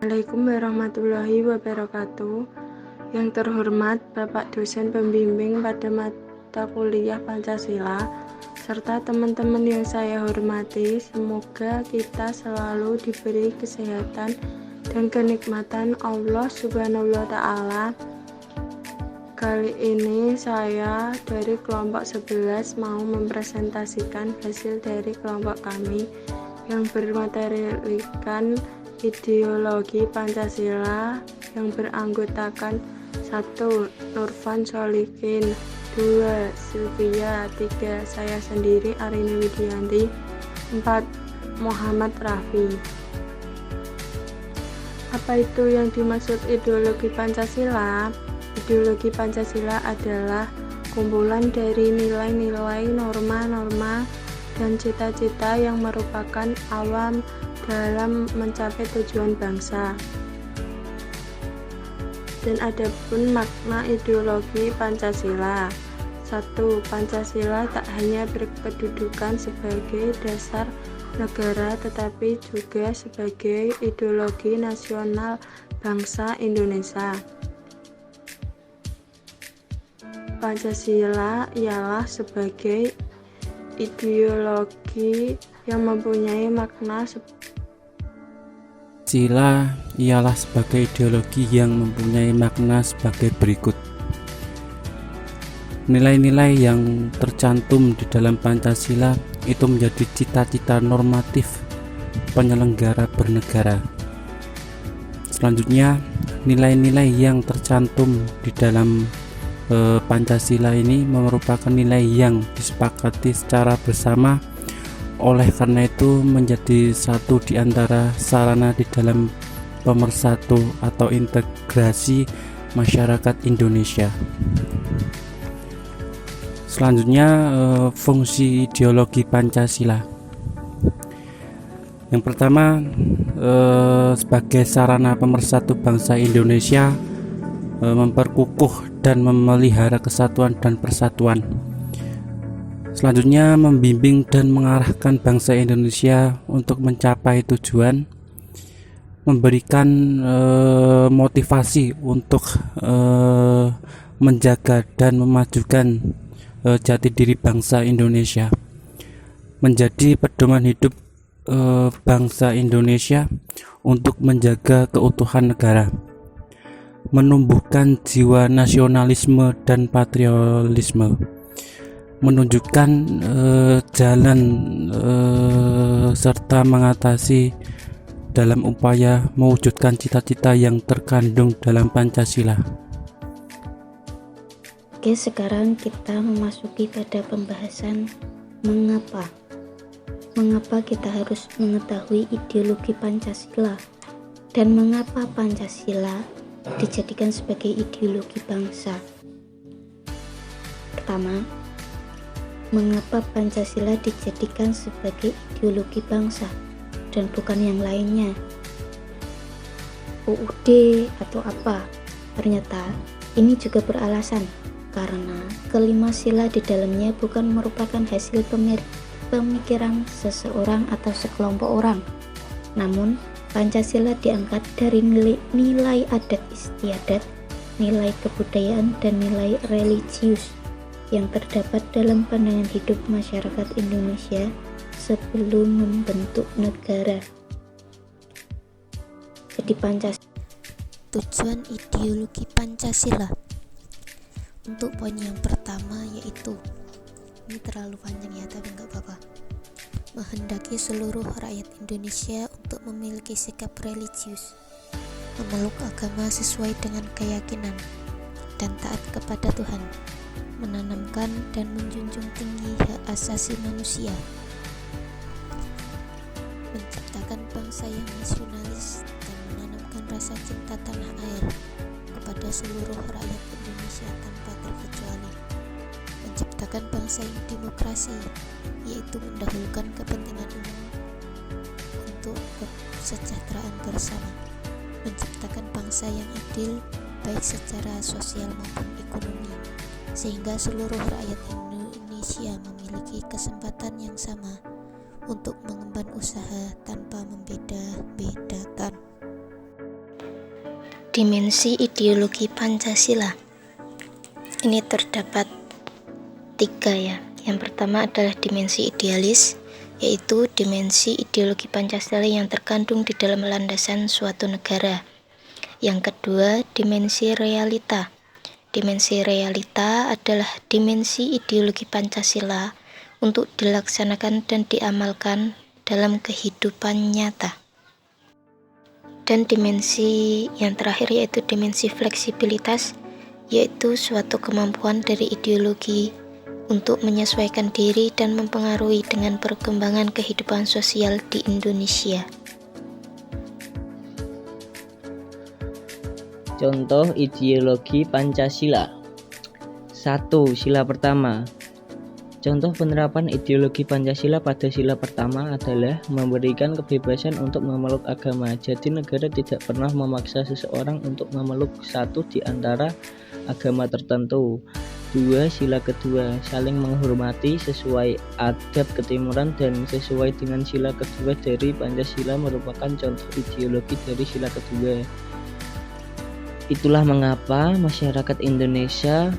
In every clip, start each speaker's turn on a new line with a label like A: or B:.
A: Assalamualaikum warahmatullahi wabarakatuh. Yang terhormat Bapak dosen pembimbing pada mata kuliah Pancasila, serta teman-teman yang saya hormati, semoga kita selalu diberi kesehatan dan kenikmatan Allah Subhanahu wa Ta'ala. Kali ini saya dari kelompok 11 mau mempresentasikan hasil dari kelompok kami yang bermaterialkan ideologi Pancasila yang beranggotakan 1. Nurfan Solikin, 2. Sylvia, 3. Saya sendiri Arini Widianti, 4. Muhammad Rafi. Apa itu yang dimaksud ideologi Pancasila? Ideologi Pancasila adalah kumpulan dari nilai-nilai, norma-norma, dan cita-cita yang merupakan awal dalam mencapai tujuan bangsa. Dan ada pun makna ideologi Pancasila. 1. Pancasila tak hanya berkedudukan sebagai dasar negara, tetapi juga sebagai ideologi nasional bangsa Indonesia. Pancasila ialah sebagai ideologi yang mempunyai makna
B: Pancasila ialah sebagai ideologi yang mempunyai makna sebagai berikut. Nilai-nilai yang tercantum di dalam Pancasila itu menjadi cita-cita normatif penyelenggara bernegara. Selanjutnya, nilai-nilai yang tercantum di dalam Pancasila ini merupakan nilai yang disepakati secara bersama. Oleh karena itu menjadi satu di antara sarana di dalam pemersatu atau integrasi masyarakat Indonesia. Selanjutnya, fungsi ideologi Pancasila. Yang pertama, sebagai sarana pemersatu bangsa Indonesia, memperkukuh dan memelihara kesatuan dan persatuan. Selanjutnya, membimbing dan mengarahkan bangsa Indonesia untuk mencapai tujuan, memberikan motivasi untuk menjaga dan memajukan jati diri bangsa Indonesia, menjadi pedoman hidup bangsa Indonesia untuk menjaga keutuhan negara, menumbuhkan jiwa nasionalisme dan patriotisme, menunjukkan jalan serta mengatasi dalam upaya mewujudkan cita-cita yang terkandung dalam Pancasila.
C: Oke, sekarang kita memasuki pada pembahasan mengapa kita harus mengetahui ideologi Pancasila dan mengapa Pancasila dijadikan sebagai ideologi bangsa. Pertama, mengapa Pancasila dijadikan sebagai ideologi bangsa dan bukan yang lainnya, UUD atau apa? Ternyata ini juga beralasan karena kelima sila di dalamnya bukan merupakan hasil pemikiran seseorang atau sekelompok orang, namun Pancasila diangkat dari nilai adat istiadat, nilai kebudayaan, dan nilai religius yang terdapat dalam pandangan hidup masyarakat Indonesia sebelum membentuk negara. Jadi tujuan ideologi Pancasila. Untuk poin yang pertama yaitu, ini terlalu panjang ya tapi nggak apa-apa, menghendaki seluruh rakyat Indonesia untuk memiliki sikap religius, memeluk agama sesuai dengan keyakinan, dan taat kepada Tuhan, menanamkan dan menjunjung tinggi hak asasi manusia, menciptakan bangsa yang nasionalis dan menanamkan rasa cinta tanah air kepada seluruh rakyat Indonesia tanpa terkecuali, menciptakan bangsa yang demokrasi, yaitu mendahulukan kepentingan umum untuk kesejahteraan bersama, menciptakan bangsa yang adil baik secara sosial maupun ekonomi, sehingga seluruh rakyat Indonesia memiliki kesempatan yang sama untuk mengemban usaha tanpa membeda-bedakan. Dimensi ideologi Pancasila. Ini terdapat 3 ya. Yang pertama adalah dimensi idealis, yaitu dimensi ideologi Pancasila yang terkandung di dalam landasan suatu negara. Yang kedua, dimensi realita. Dimensi realita adalah dimensi ideologi Pancasila untuk dilaksanakan dan diamalkan dalam kehidupan nyata. Dan dimensi yang terakhir yaitu dimensi fleksibilitas, yaitu suatu kemampuan dari ideologi untuk menyesuaikan diri dan mempengaruhi dengan perkembangan kehidupan sosial di Indonesia.
D: Contoh ideologi Pancasila. 1. Sila pertama. Contoh penerapan ideologi Pancasila pada sila pertama adalah memberikan kebebasan untuk memeluk agama. Jadi negara tidak pernah memaksa seseorang untuk memeluk satu di antara agama tertentu. 2. Sila kedua, saling menghormati sesuai adab ketimuran dan sesuai dengan sila kedua dari Pancasila merupakan contoh ideologi dari sila kedua. Itulah mengapa masyarakat Indonesia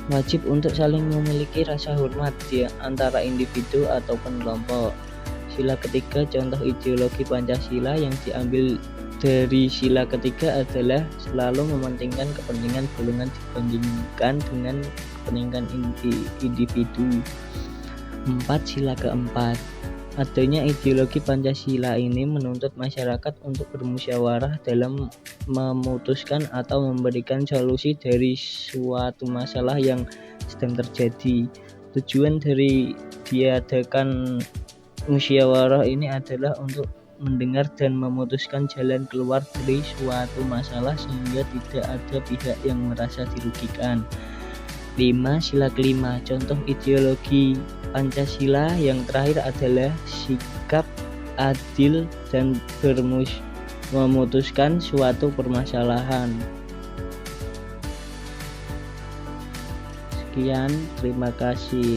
D: wajib untuk saling memiliki rasa hormat di antara individu ataupun kelompok. Sila ketiga contoh ideologi Pancasila yang diambil dari sila ketiga adalah selalu mementingkan kepentingan golongan dibandingkan dengan kepentingan individu. 4. Sila keempat. Adanya ideologi Pancasila ini menuntut masyarakat untuk bermusyawarah dalam memutuskan atau memberikan solusi dari suatu masalah yang sedang terjadi. Tujuan dari diadakan musyawarah ini adalah untuk mendengar dan memutuskan jalan keluar dari suatu masalah sehingga tidak ada pihak yang merasa dirugikan. 5. Sila kelima, contoh ideologi Pancasila yang terakhir adalah sikap adil dan memutuskan suatu permasalahan. Sekian, terima kasih.